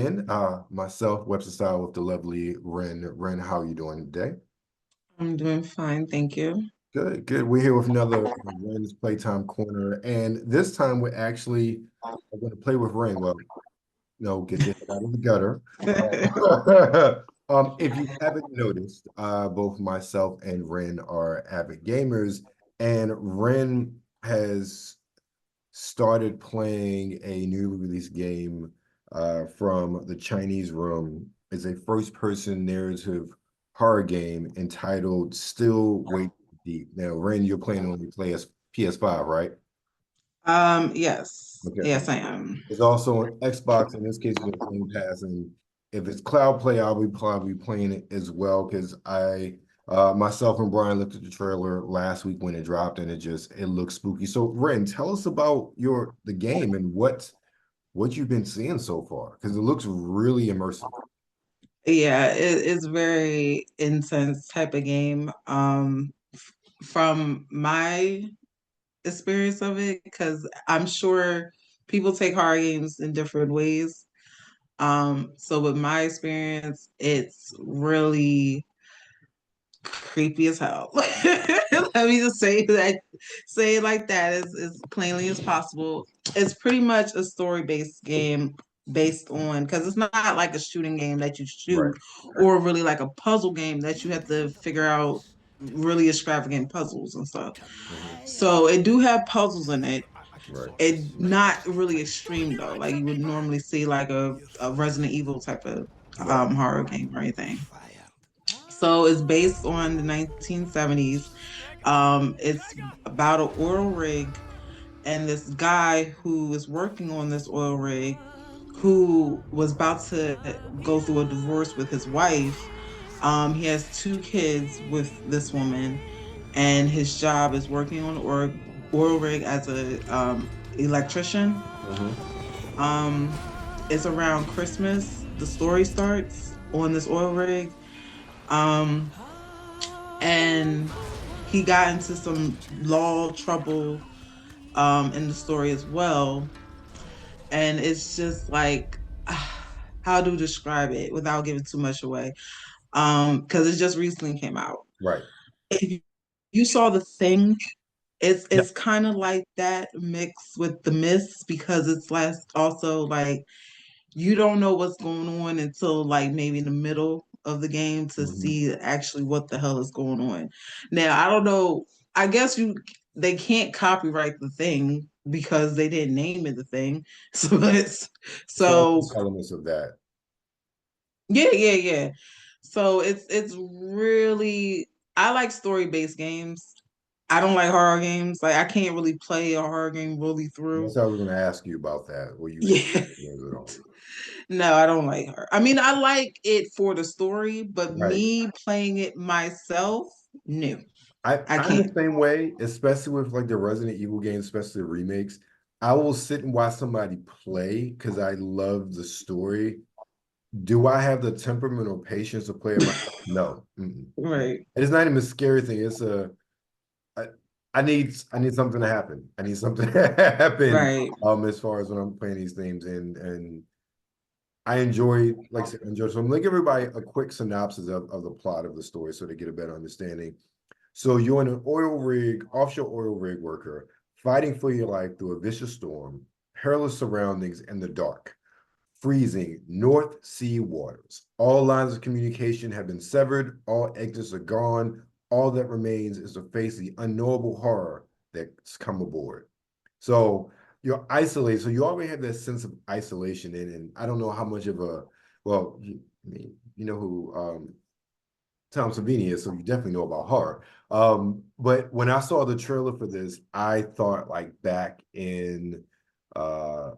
again. Myself, Webster Style with the lovely Ren. Ren, how are you doing today? I'm doing fine, thank you. Good, good. We're here with another Ren's Playtime Corner, and this time we're actually going to play with Ren. Well, no, get your head out of the gutter. If you haven't noticed, both myself and Ren are avid gamers, and Ren has started playing a newly released game from the Chinese Room. It's a first-person narrative horror game entitled Still Wait Deep. Now, Ren, you're playing on the PS5, right? Yes, Okay. yes, I am. It's also on Xbox. In this case, it's on Game Pass, and if it's cloud play, I'll be probably playing it as well because myself and Brian looked at the trailer last week when it dropped, and it looks spooky. So, Ren, tell us about the game and what you've been seeing so far because it looks really immersive. Yeah, it's very intense type of game. From my experience of it, because I'm sure people take horror games in different ways. So with my experience, it's really creepy as hell. Let me just say it like that as plainly as possible. It's pretty much a story-based game based on because it's not like a shooting game that you Right, shoot or really like a puzzle game that you have to figure out really extravagant puzzles and stuff. hmm So it do have puzzles in it. right, It not really extreme though, like you would normally see like a Resident Evil type of right. horror game or anything. So it's based on the 1970s. It's about an oil rig and this guy who is working on this oil rig who was about to go through a divorce with his wife. He has two kids with this woman, and his job is working on the oil rig as a electrician. hmm Um, it's around Christmas. The story starts on this oil rig. Um, and he got into some law trouble in the story as well. And it's just like how to describe it without giving too much away. Because it just recently came out. Right. If you saw the thing, it's Yeah. it's kind of like that mixed with the myths because it's less also like you don't know what's going on until like maybe in the middle of the game to hmm see actually what the hell is going on. Now, I don't know. I guess they can't copyright the thing because they didn't name it the thing. So it's So so there's elements of that. yeah. So it's really I like story-based games. I don't like horror games. Like I can't really play a horror game really through. That's how I was going to ask you about that. Were you into Yeah. games at all? No, I don't like her. I mean, I like it for the story, but Right. me playing it myself, no, I I'm the can't. same way, especially with like the Resident Evil games, especially the remakes. I will sit and watch somebody play because I love the story. Do I have the temperament or patience to play it myself? No. No. Right, It's not even a scary thing. I, I need something to happen. I need something to happen right. as far as when I'm playing these games and I enjoy like I said, enjoy. So I'm gonna give everybody a quick synopsis of the plot of the story so they get a better understanding. So you're an offshore oil rig worker, fighting for your life through a vicious storm, perilous surroundings, and the dark, freezing North Sea waters. All lines of communication have been severed, all exits are gone. All that remains is to face the unknowable horror that's come aboard. So you're isolated. So you already have that sense of isolation and I don't know how much of a well, I mean, you know who Tom Savini is, so you definitely know about horror. But when I saw the trailer for this, I thought like back in uh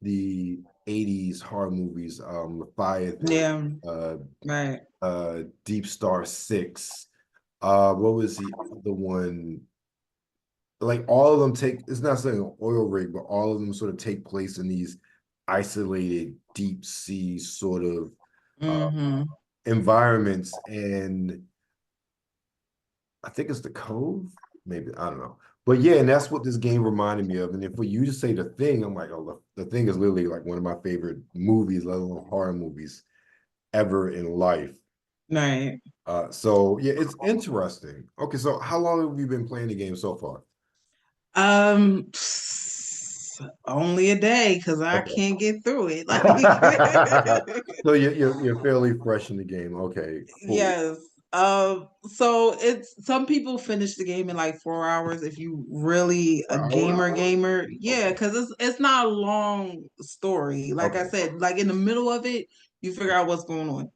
the 80s horror movies, Leviathan, Yeah, uh right. Deep Star Six. What was the other one? Like all of them take it's not saying an oil rig, but all of them sort of take place in these isolated deep sea sort of uh Mm-hmm. environments. And I think it's the Cove. maybe I don't know. But yeah, and that's what this game reminded me of. And if for you to say The Thing, I'm like, oh, The Thing is literally like one of my favorite movies, let alone horror movies ever in life. Right. So yeah, it's interesting. Okay, so how long have you been playing the game so far? Um, only a day because I Okay. can't get through it. So you're fairly fresh in the game. Okay, cool. Yes. So it's some people finish the game in like 4 hours if you really a 4 hours? gamer. Yeah, Okay. because it's not a long story. Like I Okay. said, like in the middle of it, you figure out what's going on.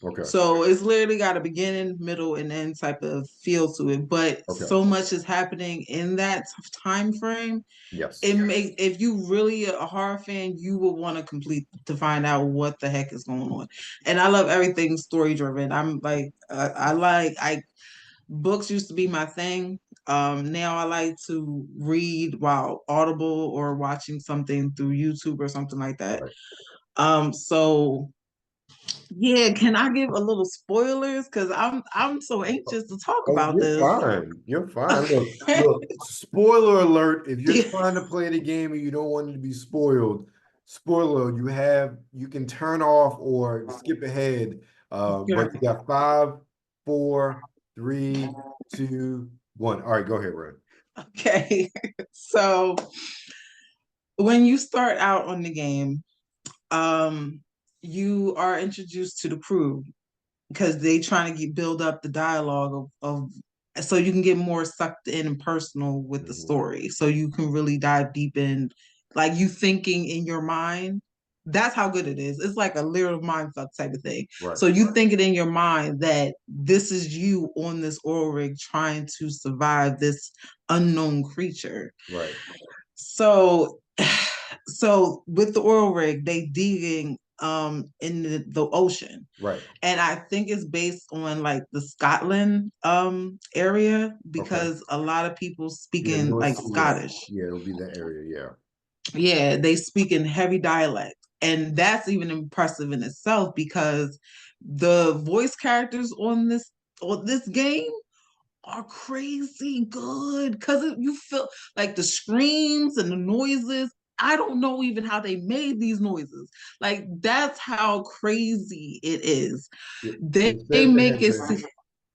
Okay. So it's literally got a beginning, middle, and end type of feel to it. But Okay. so much is happening in that time frame. It Yes. makes if you really a horror fan, you will want to complete to find out what the heck is going on. And I love everything story driven. I'm like I books used to be my thing. Now I like to read while audible or watching something through YouTube or something like that. Right. So yeah, can I give a little spoilers? Because I'm so anxious to talk Oh, about you're this. fine. You're fine. Okay. Look, spoiler alert. If you're trying to play the game and you don't want it to be spoiled, spoiler, you can turn off or skip ahead. But you got 5, 4, 3, 2, 1. All right, go ahead, Ren. Okay. So when you start out on the game, um, you are introduced to the crew because they trying to build up the dialogue of so you can get more sucked in and personal with the Mhm. story. So you can really dive deep in, like you thinking in your mind. That's how good it is. It's like a lyrical mindfuck type of thing. Right, So you think it in your mind that this is you on this oil rig trying to survive this unknown creature. right, So so with the oil rig, they digging in the ocean. right. And I think it's based on like the Scotland area Okay. because a lot of people Yeah, speaking North like Sea. Yeah, Scottish. yeah, it'll be that area. Yeah. Yeah, they speak in heavy dialect. And that's even impressive in itself because the voice characters on this game are crazy good because you feel like the screams and the noises. I don't know even how they made these noises. Like that's how crazy it is. They It says it make has it a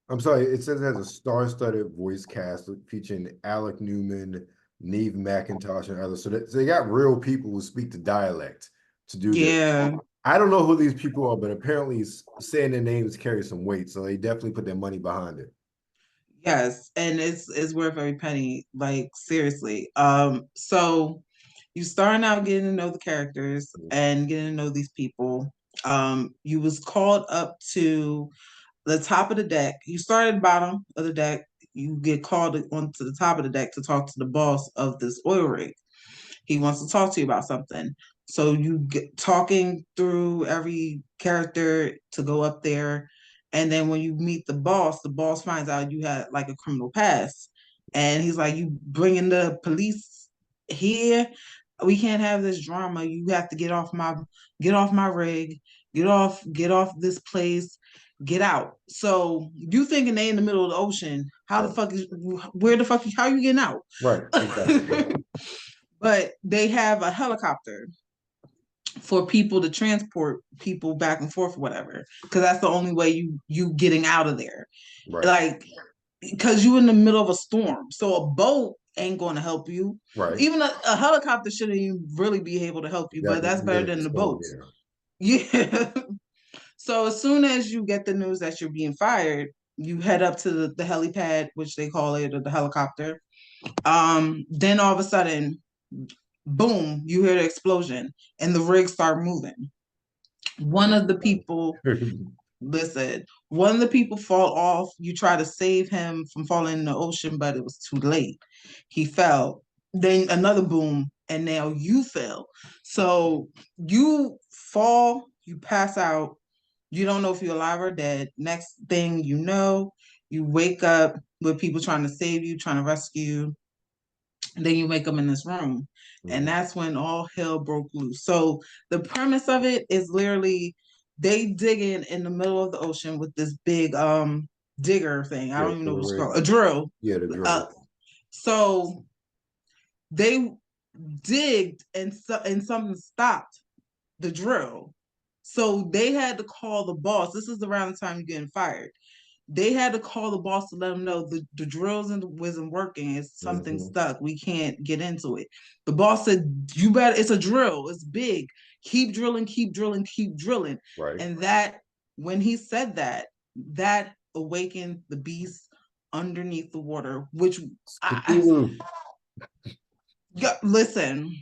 I'm sorry, it says it has a star-studded voice cast featuring Alec Newman, Neve McIntosh, and others. So they got real people who speak the dialect to do this. yeah. I don't know who these people are, but apparently saying their names carries some weight. So they definitely put their money behind it. Yes, and it's worth every penny, like seriously. So you starting out getting to know the characters and getting to know these people. You was called up to the top of the deck. You start at the bottom of the deck. You get called onto the top of the deck to talk to the boss of this oil rig. He wants to talk to you about something. So you get talking through every character to go up there. And then when you meet the boss finds out you had like a criminal past. And he's like, you bringing the police here? We can't have this drama. You have to get off my rig, get off this place, get out. So you thinking they in the middle of the ocean. How the Right. fuck is where the fuck how are you getting out? Right. Exactly. But they have a helicopter for people to transport people back and forth or whatever because that's the only way you getting out of there, Right. like because you in the middle of a storm, so a boat ain't going to help you. Right. Even a helicopter shouldn't even really be able to help you, but that's Definitely. Yeah, better it's a than the storm. boats. Yeah. Yeah. So as soon as you get the news that you're being fired, you head up to the helipad, which they call it, or the helicopter. Then all of a sudden, boom, you hear the explosion and the rig start moving. One of the people, listen, one of the people fall off. You try to save him from falling in the ocean, but it was too late. He fell. Then another boom, and now you fell. So you fall, you pass out. You don't know if you're alive or dead. Next thing you know, you wake up with people trying to save you, trying to rescue you. Then you wake up in this room. And Mhm. that's when all hell broke loose. So the premise of it is literally they digging in the middle of the ocean with this big digger thing. I Yeah. don't even know So what it's we're called. A drill. yeah, the Uh, drill. So they digged and something stopped the drill. So they had to call the boss. This is around the time you're getting fired. They had to call the boss to let them know the drills wasn't working. It's something Mm-hmm. stuck. We can't get into it. The boss said, "You better. It's a drill. It's big. Keep drilling. Keep drilling. Keep drilling." Right. And that when he said that, that awakened the beast underneath the water. Which Cthulhu. listen.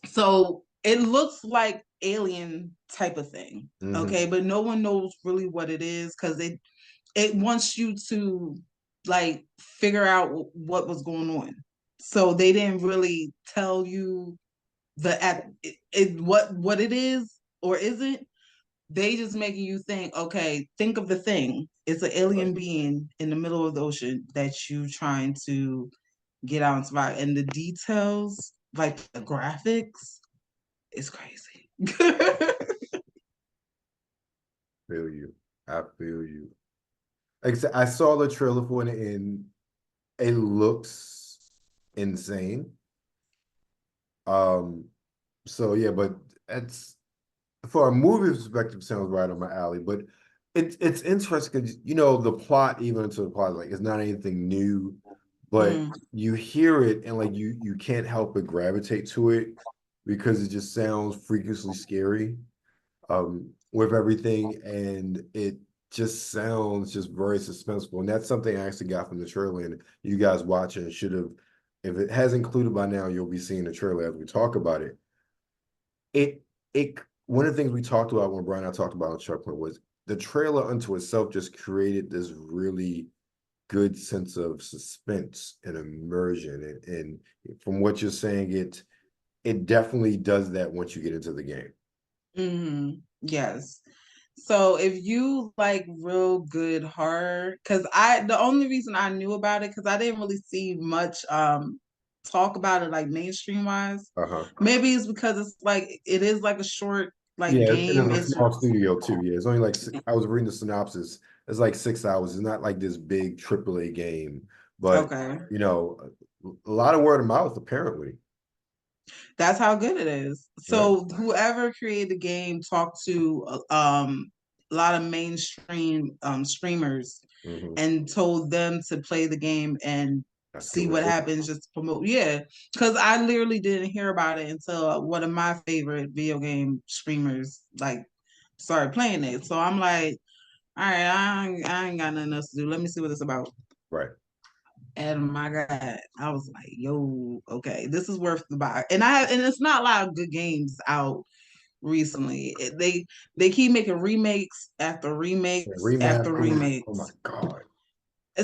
So it looks like alien type of thing, Mm-hmm. okay, but no one knows really what it is because it wants you to like figure out what was going on. So they didn't really tell you what it is or isn't. They just making you think, okay, think of the thing. It's an Right. alien being in the middle of the ocean that you trying to get out and survive. And the details, like the graphics, is crazy. Feel you. I feel you. Like I said, I saw the trailer for it and it looks insane. Um, so yeah, but it's for a movie perspective sounds right on my alley. But it's interesting because the plot, even into the plot, like it's not anything new, but Mm, you hear it and like you can't help but gravitate to it because it just sounds freakishly scary with everything, and it just sounds just very suspenseful. And that's something I actually got from the trailer. And you guys watching should have, if it has included by now, you'll be seeing the trailer as we talk about it. It it One of the things we talked about when Brian and I talked about on Shark Point was the trailer unto itself just created this really good sense of suspense and immersion. And from what you're saying, it definitely does that once you get into the game. yes. So if you like real good horror, because the only reason I knew about it because I didn't really see much talk about it like mainstream wise. Uh-huh. Maybe it's because it's like it is like a short like Yeah, it is game. a It's small studio too. Yeah, it's only like I was reading the synopsis. It's like 6 hours. It's not like this big AAA game, but okay. you know, a lot of word of mouth apparently. That's how good it is. Right. So whoever created the game talked to a lot of mainstream streamers Hmm. and told them to play the game and That's see doing what it. happens. Just promote, yeah. Because I literally didn't hear about it until one of my favorite video game streamers like started playing it. So I'm like, all right, I ain't got nothing else to do. Let me see what it's about. Right. And my God, I was like, yo, okay, this is worth the buy. And it's not a lot of good games out recently. They keep making remakes after Yeah, remakes after remaster. Oh my remakes. God.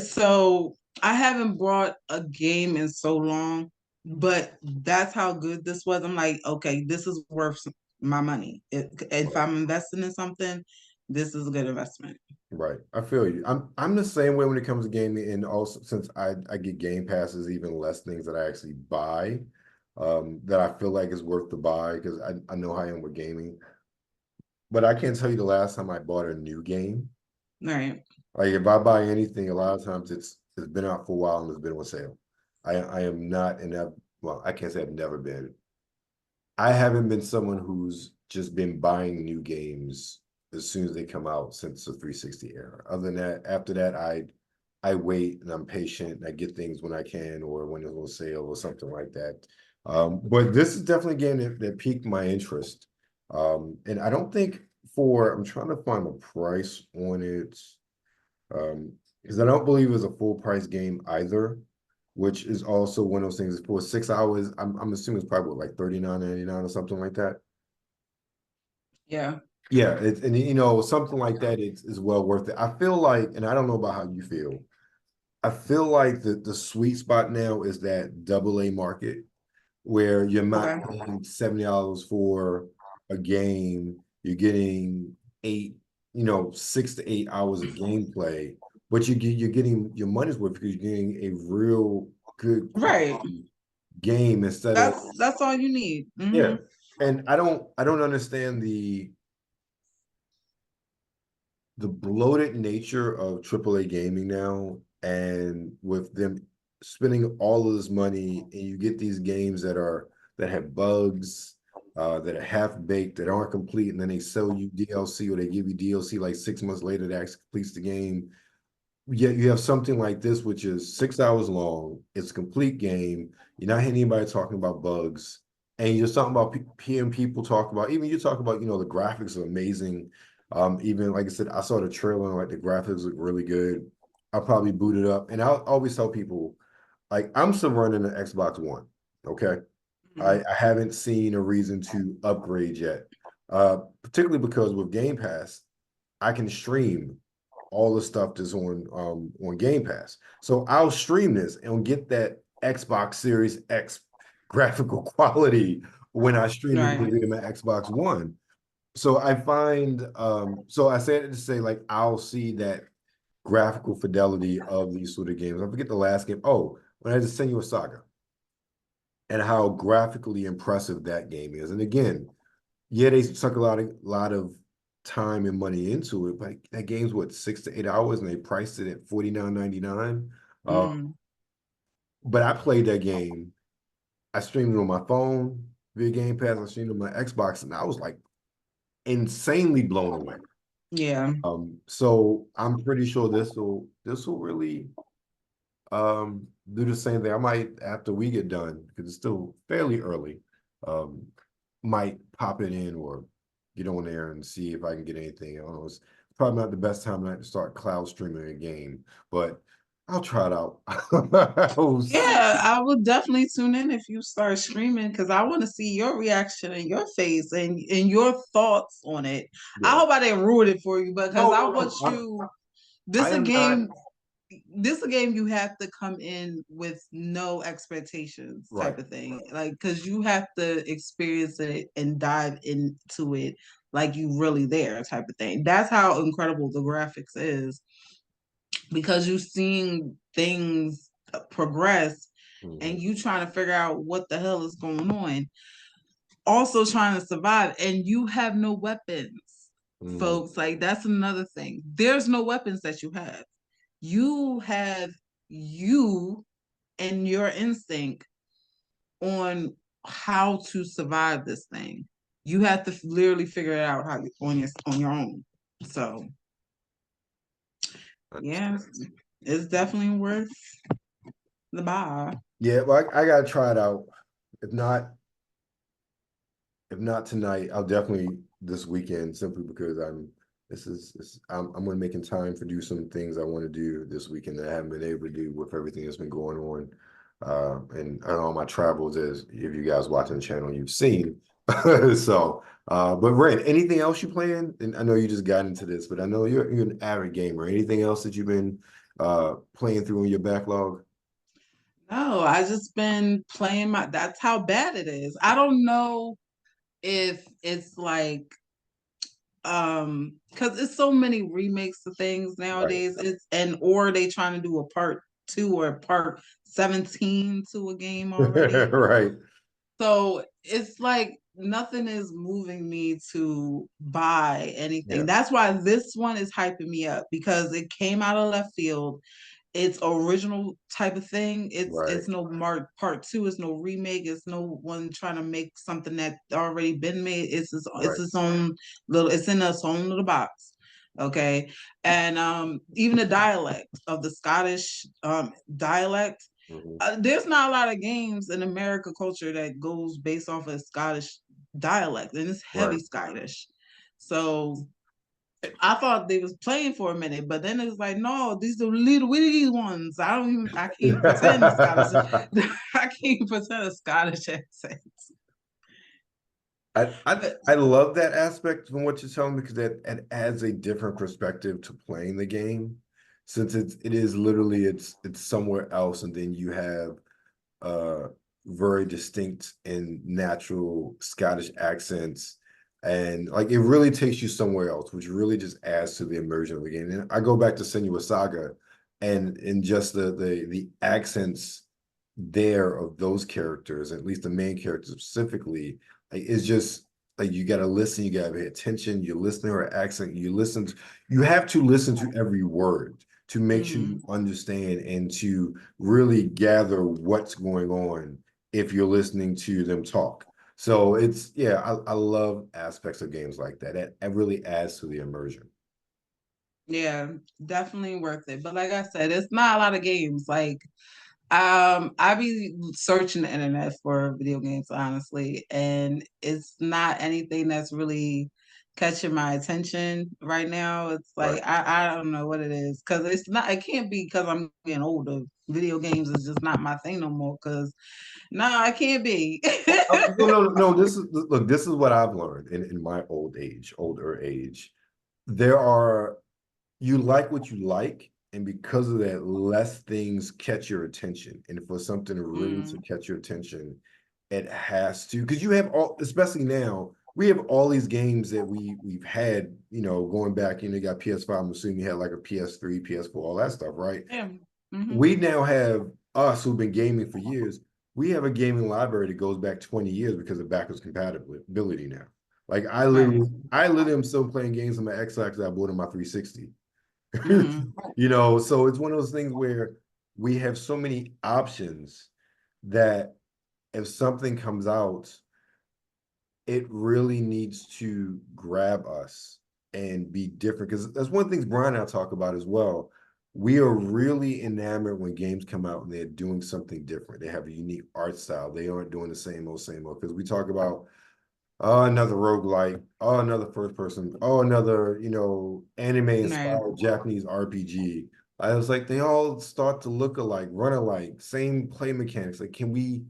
So I haven't brought a game in so long, but that's how good this was. I'm like, okay, this is worth my money. If Right. I'm investing in something, this is a good investment. Right. I feel you. I'm the same way when it comes to gaming, and also since I get Game Passes, even less things that I actually buy, that I feel like is worth the buy because I know how I am with gaming. But I can't tell you the last time I bought a new game. All right. Like if I buy anything, a lot of times it's been out for a while and it's been on sale. I am not in that. Well, I can't say I've never been. I haven't been someone who's just been buying new games as soon as they come out since the 360 era. Other than that, after that, I wait and I'm patient and I get things when I can or when it's on sale or something like that. But this is definitely a game that piqued my interest. And I don't think I'm trying to find a price on it. Because I don't believe it's a full price game either, which is also one of those things for 6 hours. I'm assuming it's probably what, like 39.99 or something like that. Yeah. Yeah, and something like that is well worth it. I feel like, and I don't know about how you feel. I feel like the sweet spot now is that double A market where you're not Okay. paying $70 for a game, you're getting 6 to 8 hours of gameplay, but you're getting your money's worth because you're getting a real good Right. quality game instead of That's all you need. yeah. Hmm. And I don't understand the bloated nature of AAA gaming now, and with them spending all of this money and you get these games that have bugs, that are half baked, that aren't complete, and then they sell you DLC or they give you DLC like 6 months later that actually completes the game. Yet you have something like this, which is 6 hours long. It's a complete game. You're not hearing anybody talking about bugs, and you're just talking about hearing people talk about. Even you talk about, the graphics are amazing. Even like I said, I saw the trailer and like the graphics look really good. I'll probably boot it up, and I'll always tell people, like I'm still running an Xbox One. Okay, Mhm. I haven't seen a reason to upgrade yet. Particularly because with Game Pass, I can stream all the stuff that's on Game Pass. So I'll stream this and get that Xbox Series X graphical quality when I stream it Right. because of my Xbox One. So I find so I said it to say like I'll see that graphical fidelity of these sort of games. I forget the last game. Oh, when I just sent you a Saga and how graphically impressive that game is. And again, yeah, they suck a lot of time and money into it, but that game's what 6 to 8 hours, and they priced it at $49.99. Mm. But I played that game. I streamed it on my phone via Game Pass. I streamed it on my Xbox, and I was like insanely blown away. Yeah. So I'm pretty sure this will really do the same thing. I might after we get done because it's still fairly early. Um, might pop it in or get on there and see if I can get anything. I don't know. It's probably not the best time night to start cloud streaming a game, but I'll try it out. We'll see. Yeah, I will definitely tune in if you start streaming because I want to see your reaction and your face and your thoughts on it. I Yeah. hope I didn't ruin it for you because No, I no, want no. you. I This a am not game. This a game you have to come in with no expectations, right. type of thing. Like because you have to experience it and dive into it like you really there, type of thing. That's how incredible the graphics is because you're seeing things progress Mhm, and you trying to figure out what the hell is going on. Also trying to survive, and you have no weapons, mhm. folks. Like that's another thing. There's no weapons that you have. You have you and your instinct on how to survive this thing. You have to literally figure it out how on your own. So yeah, it's definitely worth the buy. Yeah, well, I gotta try it out. If not, if not tonight, I'll definitely this weekend simply because I'm gonna making time for do some things I want to do this weekend that I haven't been able to do with everything that's been going on. And all my travels as if you guys watching the channel you've seen. So but Ren, anything else you playing? And I know you just got into this, but I know you're an avid gamer. Anything else that you've been playing through in your backlog? No, I just been playing my that's how bad it is. I don't know if it's like because it's so many remakes of things Right. nowadays. It's and or they trying to do a part 2 or part 17 to a game already. Right. So it's like nothing is moving me to buy anything. Yeah. That's why this one is hyping me up because it came out of left field. It's original type of thing. It's Right. no part two. It's no remake. It's no one trying to make something that already been made. It's Right. its own little. It's in its own little box. Okay, and even the dialect of the Scottish dialect. Mhm. There's not a lot of games in America culture that goes based off of Scottish dialect, and it's Right. heavy Scottish. So I thought they was playing for a minute, but then it was like, no, these are little witty ones. I can't pretend Scottish. I can't pretend a Scottish accent. I, I But I love that aspect from what you're telling me because that it adds a different perspective to playing the game, since it is literally it's somewhere else, and then you have uh very distinct and natural Scottish accents, and like it really takes you somewhere else, which really just adds to the immersion of the game. And I go back to Senua Saga, and just the accents there of those characters, at least the main characters specifically, like it's just like you got to listen, you got to pay attention. You listen to her accent, you have to listen to every word to make sure you Hmm. understand and to really gather what's going on if you're listening to them talk. So it's yeah, I love aspects of games like that. It really adds to the immersion. Yeah, definitely worth it. But like I said, it's not a lot of games. Like, I be searching the internet for video games, honestly, and it's not anything that's really catching my attention right now. It's Right. like I don't know what it is because it's not. It can't be because I'm getting older. Video games is just not my thing no more. Because no, it can't be. No. This is look. This is what I've learned in my older age. There are you like what you like, and because of that, less things catch your attention. And for something really to Mm, catch your attention, it has to because you have all, especially now, we have all these games that we've had, going back. You got PS5. I'm assuming you had like a PS3, PS4, all that stuff, right? yeah. Hmm. We now have us who've been gaming for years. We have a gaming library that goes back 20 years because of backwards compatibility now. Like Right. I literally am still playing games on my Xbox that I bought on my 360. Hmm. So it's one of those things where we have so many options that if something comes out, it really needs to grab us and be different. Because that's one of the things Brian and I talk about as well. We are really enamored when games come out and they're doing something different. They have a unique art style. They aren't doing the same old, same old. Because we talk about, oh, another roguelike, oh, another first person, oh, another, anime Right. inspired Japanese RPG. I was like, they all start to look alike, run alike, same play mechanics. Like, can we,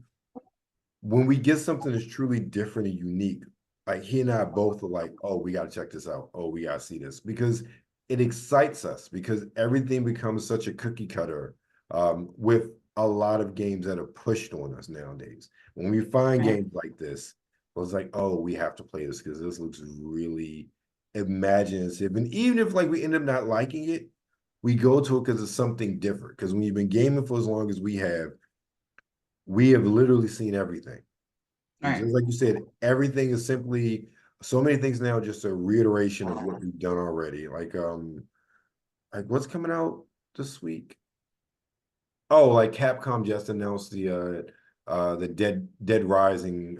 when we get something that's truly different and unique, like he and I both are like, oh, we got to check this out. Oh, we got to see this because it excites us because everything becomes such a cookie cutter with a lot of games that are pushed on us nowadays. When we find Right. games like this, I was like, oh, we have to play this because this looks really imaginative. And even if like we end up not liking it, we go to it because it's something different. Because when you've been gaming for as long as we have literally seen everything. And Right. just like you said, everything is simply so many things now just a reiteration of what we've done already. Like what's coming out this week? Oh, like Capcom just announced the Dead Rising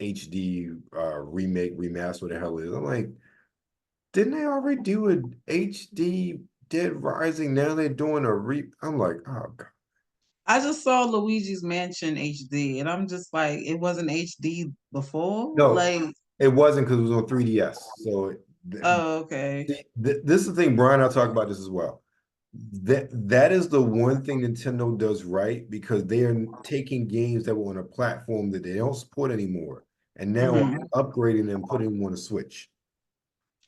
HD remake remaster, what the hell it is. I'm like, didn't they already do an HD Dead Rising? Now they're doing a I'm like, oh god. I just saw Luigi's Mansion HD, and I'm just like, it wasn't HD before. No, Like, it wasn't because it was on 3DS. So oh, okay. this is the thing, Brian. I'll talk about this as well. That is the one thing Nintendo does right because they are taking games that were on a platform that they don't support anymore and now Hmm. upgrading them, putting them on a Switch.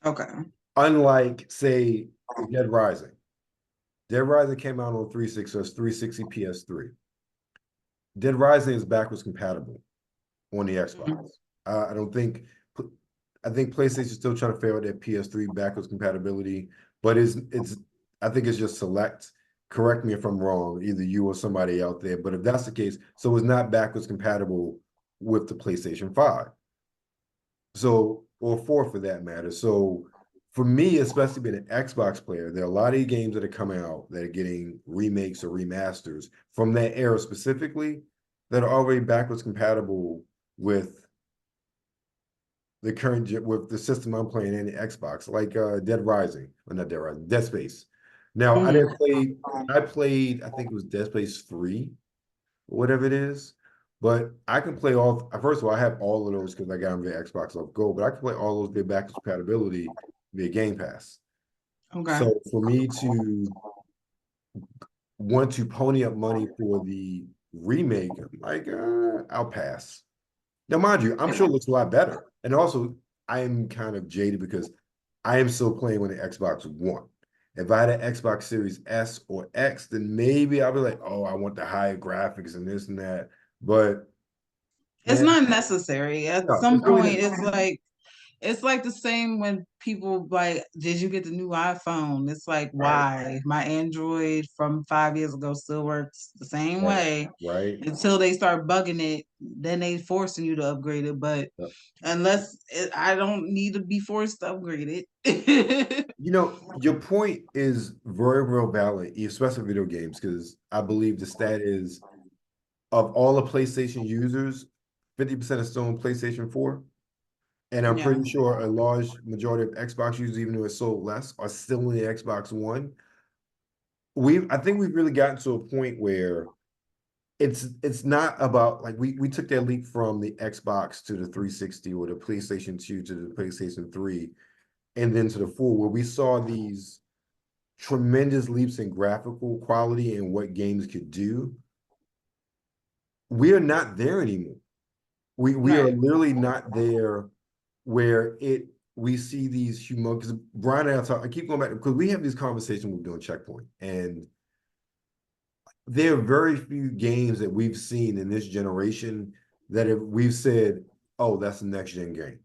Okay. Unlike, say, Dead Rising. Dead Rising came out on 360, so it's 360 PS3. Dead Rising is backwards compatible on the Xbox. Mhm. I don't think I think PlayStation's still trying to figure out that PS3 backwards compatibility, but it's I think it's just select. Correct me if I'm wrong, either you or somebody out there. But if that's the case, so it's not backwards compatible with the PlayStation 5. So, or 4 for that matter. So for me, especially being an Xbox player, there are a lot of games that are coming out that are getting remakes or remasters from that era specifically that are already backwards compatible with the current with the system I'm playing in the Xbox, like Dead Rising, or not Dead Rising, Dead Space. Now I didn't Hmm. play. I played. I think it was Dead Space 3, whatever it is. But I can play all. First of all, I have all of those because I got them via Xbox Live Go. But I can play all those via backwards compatibility via Game Pass. Okay. So for me to want to pony up money for the remake, I'm like, I'll pass. Now, mind you, I'm sure it looks a lot better. And also, I am kind of jaded because I am still playing with the Xbox One. If I had an Xbox Series S or X, then maybe I'll be like, oh, I want the higher graphics and this and that. But It's man, not necessary. At no, some it's really point, not. it's like It's like the same when people like, did you get the new iPhone? It's like, Right, why? My Android from 5 years ago still works the same right, way right. until they start bugging it. Then they forcing you to upgrade it. But Yep. I don't need to be forced to upgrade it. Your point is very, real valid, especially video games, because I believe the stat is of all the PlayStation users, 50% are still on PlayStation 4. And I'm Yeah. pretty sure a large majority of Xbox users, even though it's sold less, are still in the Xbox One. I think we've really gotten to a point where it's not about like we took that leap from the Xbox to the 360 or the PlayStation 2 to the PlayStation 3 and then to the 4, where we saw these tremendous leaps in graphical quality and what games could do. We are not there anymore. We are Right. literally not there where we see these humongous Brian and I keep going back because we have these conversations when we're doing checkpoint, and there are very few games that we've seen in this generation that we've said, oh, that's a next gen game.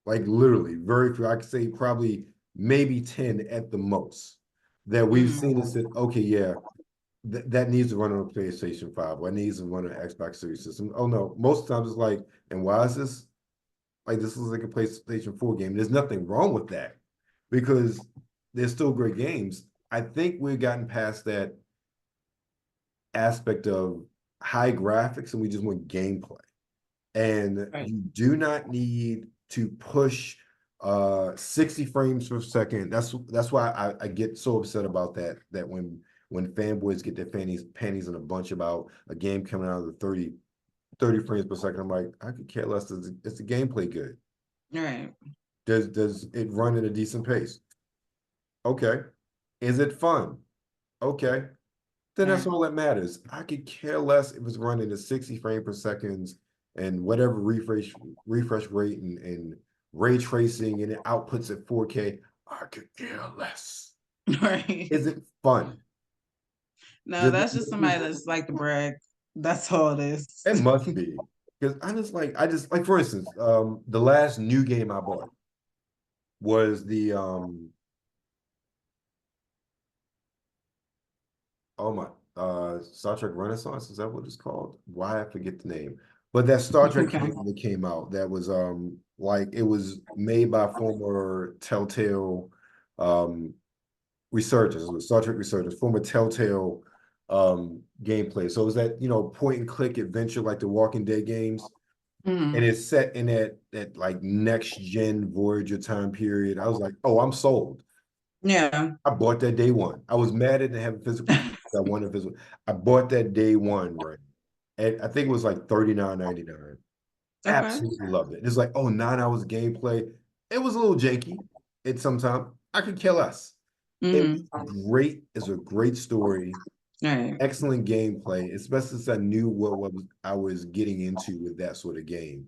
Like literally, very few. I could say probably maybe 10 at the most that we've seen and Mm. said, okay, yeah, that needs to run on a PlayStation 5 or it needs to run on an Xbox Series system. Oh no, most times it's like, and why is this? Like this is like a PlayStation 4 game. There's nothing wrong with that because they're still great games. I think we've gotten past that aspect of high graphics and we just want gameplay. And Right. you do not need to push 60 frames per second. That's why I get so upset about that when fanboys get their panties in a bunch about a game coming out of the 30 frames per second. I'm like, I could care less. Is the gameplay good? Right. Does it run at a decent pace? Okay. Is it fun? Okay. Then that's Right. all that matters. I could care less if it's running at 60 frames per second and whatever refresh rate and ray tracing and it outputs at 4K. I could care less. Right. Is it fun? No, Does that's just somebody that's like to brag. That's all it is. it must be. Because I just like for instance, the last new game I bought was the oh my, Star Trek Renaissance, is that what it's called? Why I forget the name. But that Star Trek Okay. game that came out that was like it was made by former Telltale um researchers, it was Star Trek researchers, former Telltale gameplay. So it was that, point and click adventure like the Walking Dead games. And Mm. it's set in that like next gen Voyager time period. I was like, oh, I'm sold. Yeah. I bought that day one. I was mad at having physical. I wanted physical. I bought that day one, right? And I think it was like 39.99. Okay. Absolutely loved it. It's like, oh, 9 hours of gameplay. It was a little janky. It sometimes I could kill less. It was Mm-hmm. great. It's a great story, Right. excellent gameplay, especially since I knew I was getting into with that sort of game.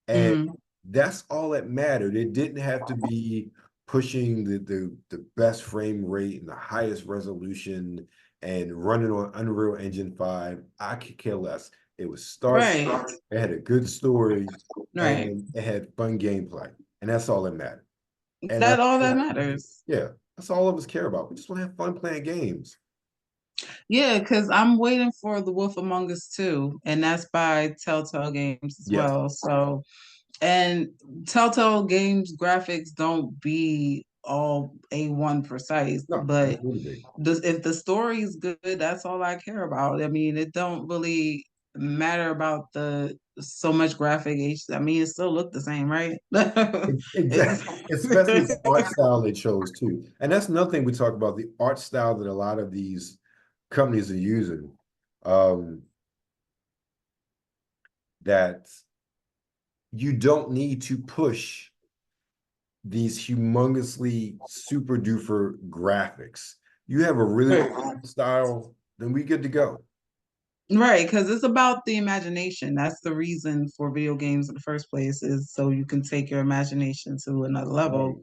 And Mm-hmm. that's all that mattered. It didn't have to be pushing the best frame rate and the highest resolution and running on Unreal Engine 5. I could care less. It was Star Trek. Right. It had a good story Right. and it had fun gameplay. And that's all that mattered. And I That all that matters. yeah, that's all of us care about. We just want to have fun playing games. Yeah, because I'm waiting for The Wolf Among Us too, and that's by Telltale Games as Yes. well. So, and Telltale Games graphics don't be all A1 precise, No, but don't need to be. if the story is good, that's all I care about. I mean, it don't really matter about the so much graphic H. I mean, it still look the same, right? It's Exactly. Especially the art style they chose too. And that's another thing we talk about, the art style that a lot of these companies are using. Um, that you don't need to push these humongously super duper graphics. You have a really right. good style, then we good to go. Right, because it's about the imagination. That's the reason for video games in the first place, is so you can take your imagination to another Right. level.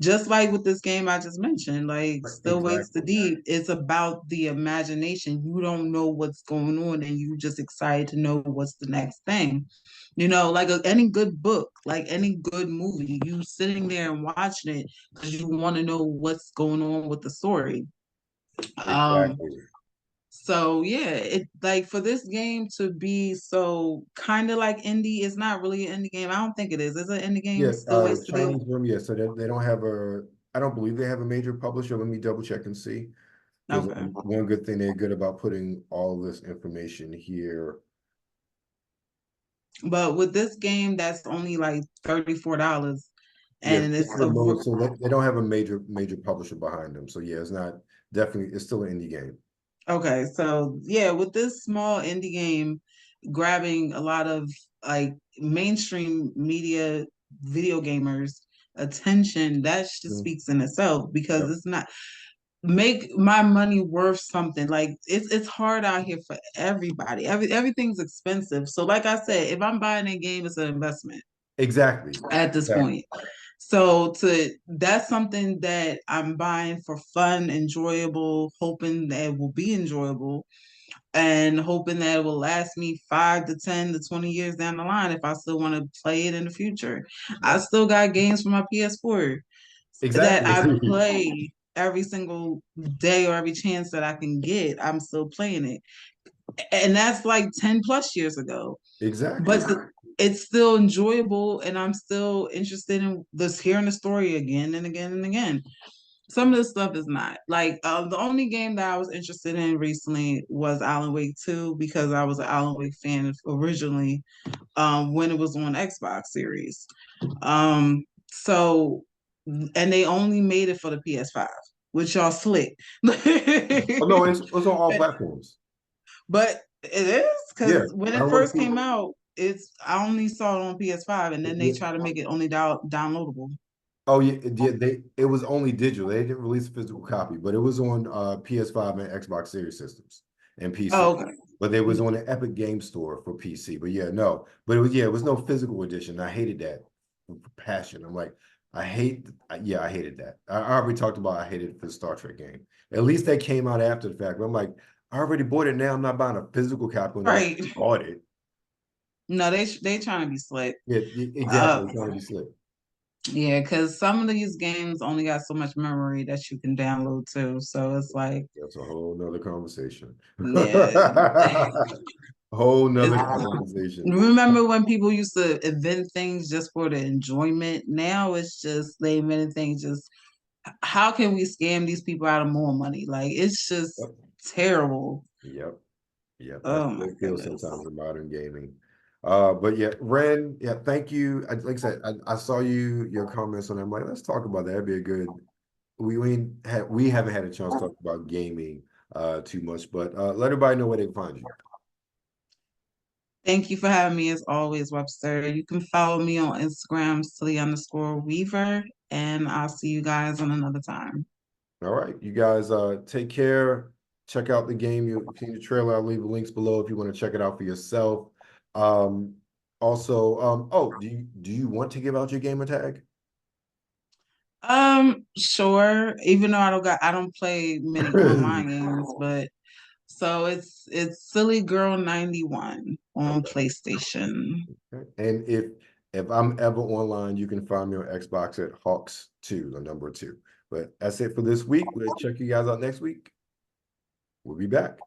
Just like with this game I just mentioned, like Right, Still Waits the exactly. Deep, it's about the imagination. You don't know what's going on and you just excited to know what's the next thing. Like any good book, like any good movie, you sitting there and watching it because you want to know what's going on with the story. Um, Exactly. so yeah, it like for this game to be so kind of like indie, it's not really an indie game. I don't think it is. Is it an indie game? Yeah, Still Waits the Deep. Chinese room, yeah. So they don't have a, I don't believe they have a major publisher. Let me double check and see. Because Okay. one good thing they're good about putting all this information here. But with this game, that's only like $34, Yeah, and it's it's a remote, so they don't have a major publisher behind them. So yeah, it's not definitely it's still an indie game. okay. So yeah, with this small indie game, grabbing a lot of like mainstream media video gamers attention, that just Mm, speaks in itself because yep, it's not make my money worth something. Like it's hard out here for everybody. Everything's expensive. So like I said, if I'm buying a game, it's an investment exactly. at this Exactly. point. So to that's something that I'm buying for fun, enjoyable, hoping that it will be enjoyable and hoping that it will last me 5 to 10 to 20 years down the line if I still want to play it in the future. I Yep. still got games for my PS4 that Exactly. I play every single day or every chance that I can get. I'm still playing it. And that's like 10 plus years ago. Exactly. But it's still enjoyable and I'm still interested in this hearing the story again and again and again. Some of this stuff is not. Like the only game that I was interested in recently was Alan Wake 2 because I was an Alan Wake fan originally when it was on Xbox series. So and they only made it for the PS5, which y'all slick. Oh no, it's on all platforms. But it is Yeah, because when I it work first too. came out, it's I only saw it on PS5, and then they try to make it only downloadable. Oh yeah, it was only digital. They didn't release a physical copy, but it was on PS5 and Xbox Series systems and PC. Oh, okay. But they was on the Epic Game Store for PC. But yeah, no. But it was no physical edition. I hated that with passion. I'm like, I hated that. I already talked about I hated it for the Star Trek game. At least that came out after the fact. But I'm like, I already bought it now. I'm not buying a physical copy when I Right. bought it. No, they trying to be slick. Yeah, Uh, exactly. Trying to be slick. yeah, because some of these games only got so much memory that you can download too. So it's like, That's a whole nother conversation. yeah. Whole nother It's, conversation. remember when people used to invent things just for the enjoyment? Now it's just they invented things just how can we scam these people out of more money? Like it's just Yep, terrible. yep. That's Oh the my way it feels goodness. sometimes in modern gaming. But yeah, Ren, yeah, thank you. Like I said, I saw your comments on that. I'm like, let's talk about that. That'd be a good. We haven't had a chance to talk about gaming too much, but let everybody know where they can find you. Thank you for having me as always, Webster. You can follow me on Instagram, Silly_Weaver, and I'll see you guys on another time. All right, you guys take care. Check out the game. You've seen the trailer. I'll leave the links below if you want to check it out for yourself. Um, also, oh, do you want to give out your gamer tag? Sure. Even though I don't play many online games, but so it's Silly Girl 91 on Okay. PlayStation. Okay. And if I'm ever online, you can find me on Xbox at Hawks2, the number 2. But that's it for this week. We'll check you guys out next week. We'll be back.